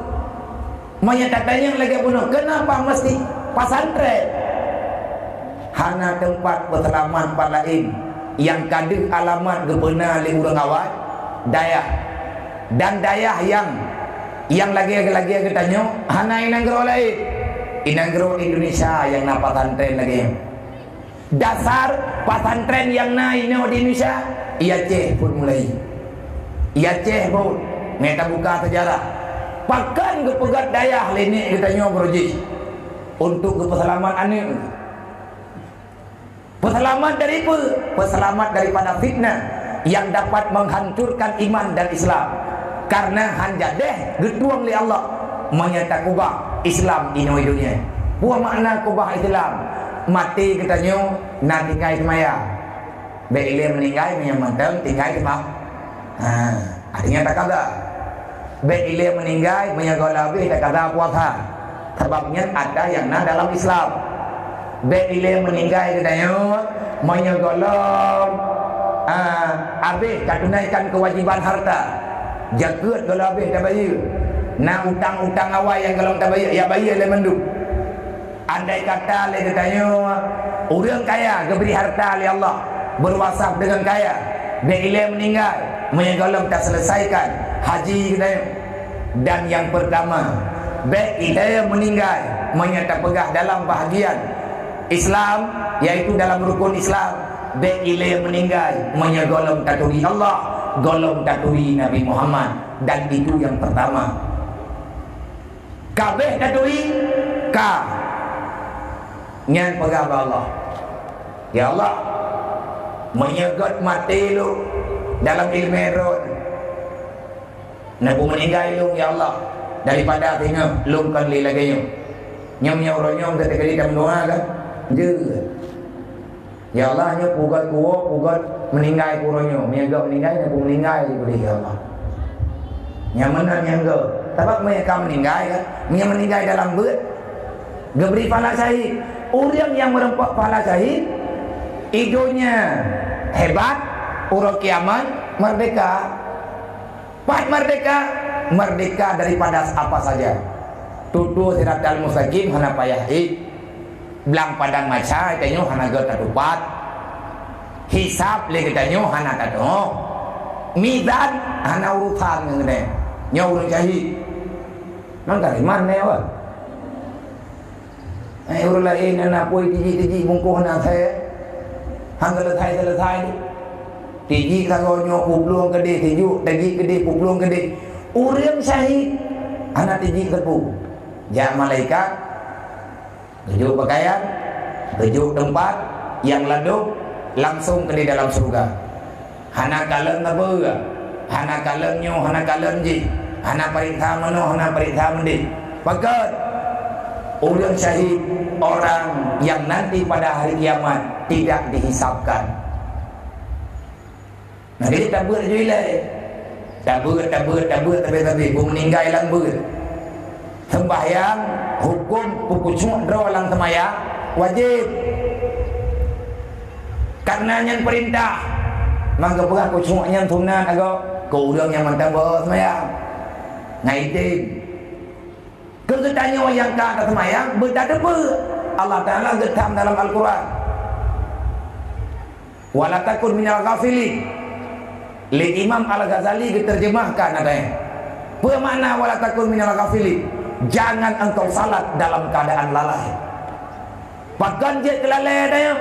Menyatakannya lagi bunuh. Kenapa mesti pesantren? Hana tempat perselamat part lain yang kadang alamat gepena oleh orang awal dayah dan dayah yang lagi kita tanya hana inanggro lain inanggro Indonesia yang na pesantren lagi dasar pesantren yang na ino di Indonesia Aceh pun mulai Aceh pun kita buka sejarah pakan kepegat dayah lini kita tanya beruji untuk keselamatan ini. Peselamat dari apa? Peselamat daripada fitnah yang dapat menghancurkan iman dan Islam. Karena hanjadeh getuang li Allah menyata kubah Islam ino dunia. Buah makna kubah Islam. Mati katanya nak tinggal semaya. Bila meninggal menyamantang tinggal semaya. Artinya tak kata. Bila meninggal menyaga lebih tak kata puasa. Sebabnya ada yang nak dalam Islam. Bila meninggal katanya menyegolong habis tak tunaikan kewajiban harta jagat kalau habis tak bayar nak utang awal yang kalau tak bayar ya bayar le menduk andai kata le katanya orang kaya diberi harta oleh Allah berwasaf dengan kaya bila meninggal menyegolong tak selesaikan haji katanya dan yang pertama bila meninggal menyata pegah dalam bahagian Islam yaitu dalam rukun Islam bila meninggal menyegolong taturi Allah golong taturi Nabi Muhammad dan itu yang pertama kabeh taturi ka nyan pegah Allah ya Allah menyegot mati lu dalam ilmu roh Nabi meninggal lu ya Allah daripada tengah lu kan li lagi nyom oronyong ketika dia mendoa kan je ya Allah nya pugat meninggal kuronyo menyaga meninggal dan meninggal di ya Allah nyaman nyangga sebab mereka meninggal kan meninggal dalam beut geberi pahala syahid orang yang merempak pahala syahid hidupnya hebat urut kiamat merdeka pas merdeka daripada apa saja tutu siratal mustaqim hana payah belang padang maca itanyo hana gata tupat hisab le itanyo hana tado mizan hana urutan ngene nya urang jahit nang dari mana wa urang lain na poi tiji bungkuh na the hang selesai tiji kagonyo puplung gede tiju tiji gede puplung gede urang syahid hana tiji kepu ja malaikat tujuh pakaian, tujuh tempat yang laduk langsung ke di dalam surga. Hana kaleng apa? Hana kalengnya, hana kaleng ji, hana perintah mano, hana perintah mendi. Pakat orang syahid, orang yang nanti pada hari kiamat tidak dihisapkan. Nah dia tak buat juilai, tak buat tapi meninggal lang buat. Sembahyang hukum pukucuk draw lang semaya wajib karena yang perintah mangga pegah kucuk yang sunat agak kau urang yang mantap semaya ngaitin kegetanya yang kata semaya berada Allah Ta'ala getam dalam Al-Quran wala takun minal ghafilin li Imam Al-Ghazali diterjemahkan adanya bermakna wala takun minal ghafilin jangan engkau salat dalam keadaan lalai. Bahkan dia kelalai adanya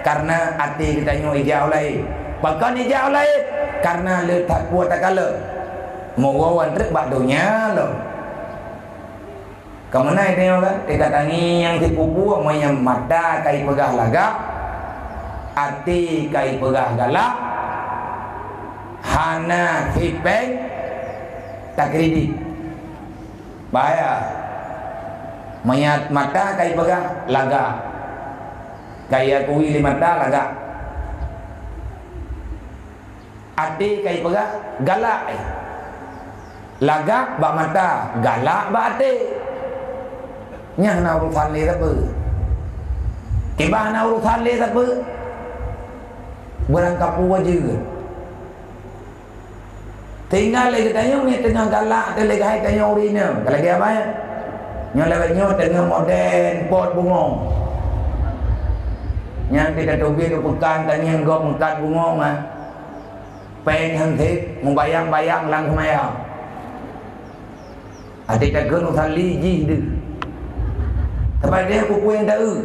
karena hati kita nyo ijau lain. Bahkan ijau lain karena letak kuat tak kala. Mau truk bakdonya lo. Kemana itu kan? Dikatangi yang dipupu amanya mata kai pegah lagak, hati kai pegah galak, hana hipeng tak kredit. Bahaya mayat mata kai pegang laga kaya kuwi mata laga ati kai pegang galak laga bak mata galak bak ati nya na urusan le apa kibah na urusan le apa barang kapu aja Tinggal lagi tanya ni tengah galak tu lagi hai tanya urina. Kalau lagi apa ya? Nyo lagi tengah modern pot bunga. Yang kita tubi tu pekan tanya gok mengkat bunga mah. Pen hang thip membayang-bayang lang semaya. Adik tak kena sali ji dia. Sebab dia kuku yang tahu.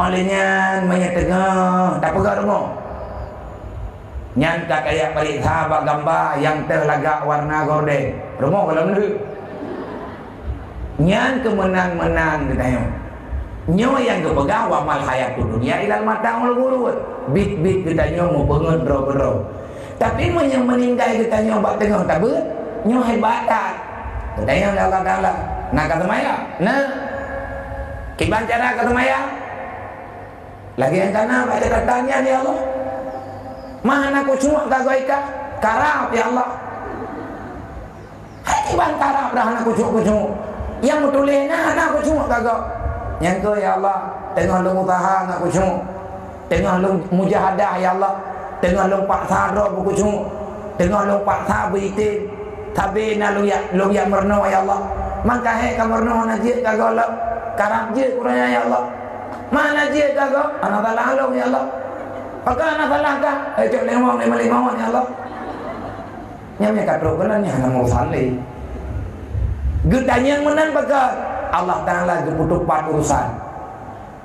Olehnya menyetengah tak pegang rumah. Yang tak kayak balik sahabat gambar yang terlagak warna gorden. Rumah kalau menurut. Yang kemenang-menang katanya. Nyo yang kepegang wamal hayat dunia ilal matang ulurut. Bit-bit katanya mau pengen bro-bro. Tapi yang meninggal katanya obat tengah tak ber. Nyo hebat tak. Katanya Allah Ta'ala. Nak kata maya? Nah. Kiban cara kata maya? Lagi yang kana baca tanya ya Allah. Mana aku cuma kagak ika karap ya Allah. Hai bang karap dah aku cuma. Yang betulnya anak aku cuma kagak. Yang ke ya Allah, tengah lu usaha aku cuma. Tengah lu mujahadah ya Allah. Tengah lu paksa roh aku cuma. Tengah lu paksa beritin. Tapi na lu ya merno ya Allah. Maka hai ka merno na je kagak lah. Karap je kurangnya ya Allah. Mana je kagak? Anak salah lu ya Allah. Apakah anak salah kah? Cok lemong ya Allah. Nyamnya katrok kenanya anak mau salih. Gedanya yang menang pakai Allah Ta'ala keputupan urusan.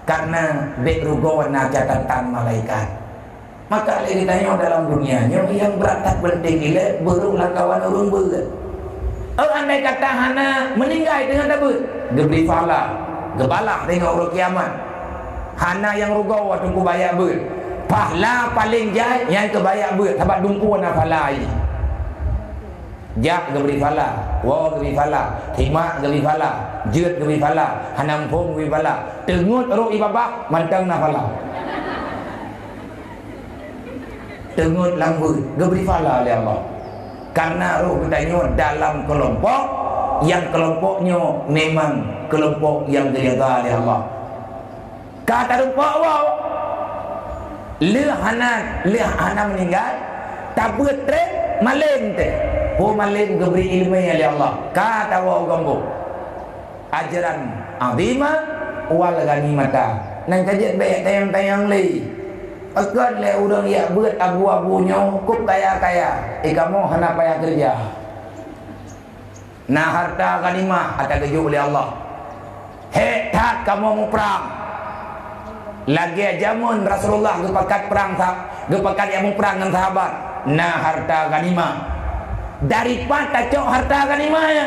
Karena bekrugawan catatan malaikat. Maka lagi tanya dalam dunia yang berat penting gila berulang kawan urung berat. Andai kata hana meninggal dengan dabut diberi fala gebalak tengok urut kiamat. Hana yang rugawa tunggu bayak ber. Pahala paling jai yang kebayak ber sebab dumpu na pahala ai. Jak geberi fala, wa geberi fala, hima geberi fala, jeut geberi fala, hanam pom geberi fala, tengut ro ibabak mantang na fala. Tengut lambu geberi fala oleh Allah. Karena roh katanya dalam kelompok yang kelompoknya memang kelompok yang dijaga oleh Allah. Kata rupa wow. Le hana meninggal tak betre malin teh. Malin geberi ilmu oleh Allah. Kata wow gombo. Ajaran azima wal ghanimata. Nang kajet baik tayang-tayang li. Akan le udang ya buat abu-abunya kup kaya-kaya. Kamu hana payah kerja. Nah harta ghanimah ada keju oleh Allah. Tak kamu mau perang. Lagi jamun Rasulullah gepakat perang gepakat yang mau perang dengan sahabat. Nah harta ghanimah. Daripada cok harta ghanimahnya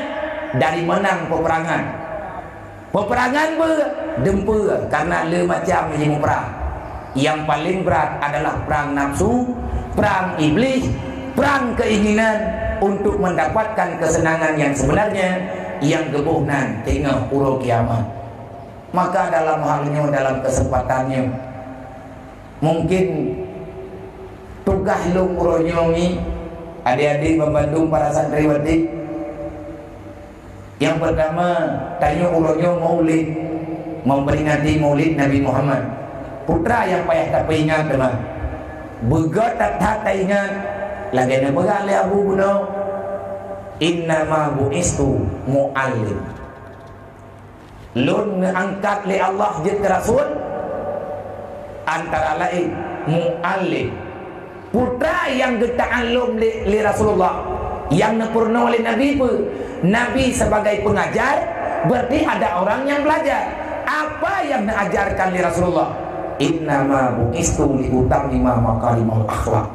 dari menang peperangan. Peperangan dempur karena le macam yang perang. Yang paling berat adalah perang nafsu, perang iblis, perang keinginan untuk mendapatkan kesenangan yang sebenarnya yang gebuhnan tengah uro kiamat. Maka dalam halnya dalam kesempatannya mungkin tugas lu uro nyomi adik-adik membantu para santriwati. Yang pertama tanya uro nyomi maulid, memperingati maulid Nabi Muhammad. Putra yang payah tak ingat teman. Begat tak ingat. Lagi nak berali abu bunuh. Innama bu'istu mu'allim. Lun angkat li Allah jid Rasul. Antara lain mu'allim. Putra yang geta'allum li Rasulullah. Yang napurna oleh Nabi pun. Nabi sebagai pengajar. Berarti ada orang yang belajar. Apa yang diajarkan li Rasulullah? Innama bu'istu liutammima makarimul akhlak.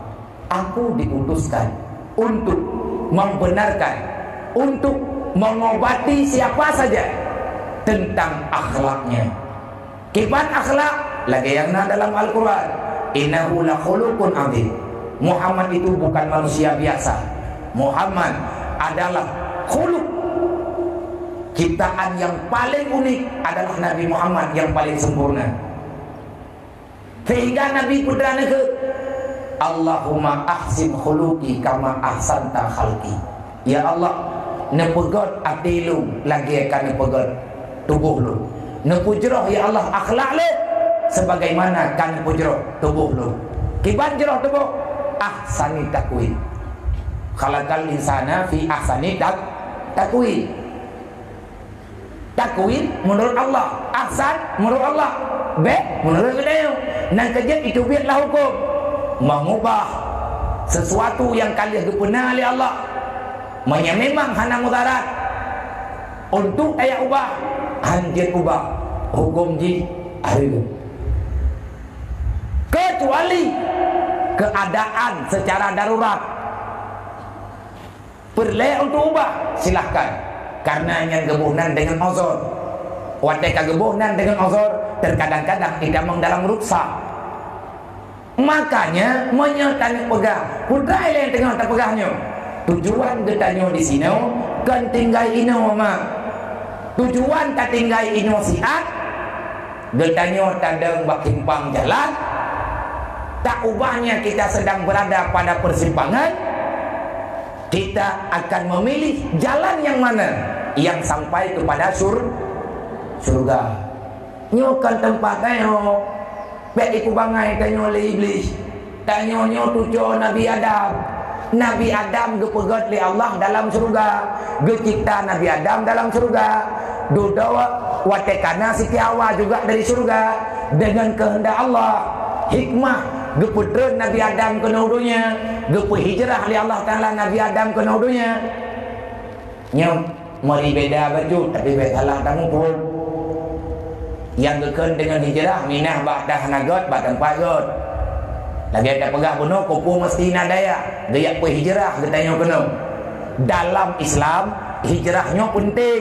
Aku diutuskan untuk membenarkan, untuk mengobati siapa saja tentang akhlaknya. Kipan akhlak lagi yang dalam Al-Quran. Innahu la khuluqun azim. Muhammad itu bukan manusia biasa. Muhammad adalah khuluq. Ciptaan yang paling unik adalah Nabi Muhammad yang paling sempurna. Sehingga Nabi putra ke Allahumma ahsin khuluqi kama ahsanta khalqi. Ya Allah, nepegot hati lu lagi akan nepegot tubuh lu. Nepujroh ya Allah akhlak lu sebagaimana kan pujroh tubuh lu. Kiban jeroh tubuh ahsani takwin. Khalaqal insana fi ahsani takwin. Takwin menurut Allah, ahsan menurut Allah, baik menurut beliau. Nan kejadian itu biarlah hukum mengubah sesuatu yang kalian guna oleh Allah. Yang memang hana mudarat untuk ayat ubah, hanjir ubah hukum ji hari. Kecuali keadaan secara darurat perlu untuk ubah, silahkan. Karena yang gebuhnan dengan uzur, wateka gebuhnan dengan uzur terkadang-kadang tidak dalam ruksa. Makanya menyertai pegang pudrai yang tengah terpegahnya. Tujuan getanyo di sini kan tinggal ino mak. Tujuan tak tinggal ino siat getanyo tandang bakimpang jalan. Tak ubahnya kita sedang berada pada persimpangan, kita akan memilih jalan yang mana yang sampai kepada surga. Nyokan tempat tayo baik iku bangai tanyo oleh iblis. Tanyo nyo tujuh Nabi Adam. Nabi Adam gepegat oleh Allah dalam surga, gecipta Nabi Adam dalam surga, dodawa watekana Siti Hawa juga dari surga dengan kehendak Allah. Hikmah geputreun Nabi Adam ke naudunya, gepe hijrah oleh Allah Ta'ala Nabi Adam ke naudunya. Nyom mari beda baju tapi beda salah kamu pun. Yang geken dengan hijrah minah ba'dah nagot batang pagot. Lagi ada pegah bunuh kupu mesti nadaya. Gaya pe hijrah getanya kuno. Dalam Islam hijrahnya penting.